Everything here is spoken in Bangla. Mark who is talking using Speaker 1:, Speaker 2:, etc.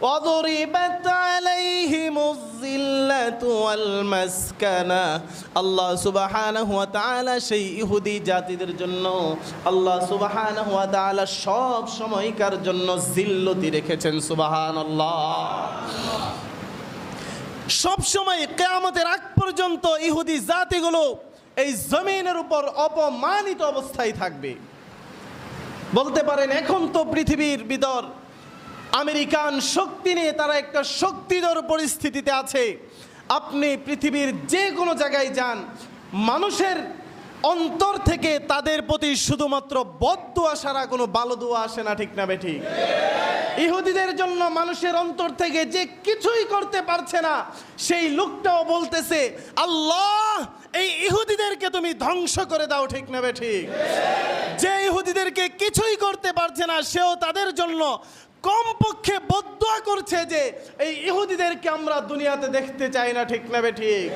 Speaker 1: وضربت عليهم الذلة والمسكنة আল্লাহ সুবহানাহু ওয়া তাআলা সেই ইহুদি জাতিদের জন্য আল্লাহ সুবহানাহু ওয়া তাআলা সব সময়কার জন্য জিল্লতি রেখেছেন। সুবহানাল্লাহ। সব সময় কিয়ামতের আগ পর্যন্ত ইহুদি জাতিগুলো এই জমিনের উপর অপমানিত অবস্থায় থাকবে। বলতে পারেন এখন তো পৃথিবীর ভিতর আমেরিকান শক্তি নিয়ে তারা একটা শক্তিধর পরিস্থিতিতে আছে। আপনি পৃথিবীর যে কোনো জায়গায় যান, মানুষের অন্তর থেকে তাদের প্রতি শুধুমাত্র বদদুয়া ছাড়া কোনো ভালো দোয়া আসে না, ঠিক না বেঠিক? ইহুদিদের জন্য মানুষের অন্তর থেকে যে কিছুই করতে পারছে না, সেই লোকটাও বলতেছে আল্লাহ এই ইহুদিদেরকে তুমি ধ্বংস করে দাও, ঠিক না বেঠিক? যে ইহুদিদেরকে কিছুই করতে পারছে না, সেও তাদের জন্য কমপক্ষে বদদুয়া করছে যে এই ইহুদিদেরকে আমরা দুনিয়াতে দেখতে চাই না, ঠিক না বেঠিক?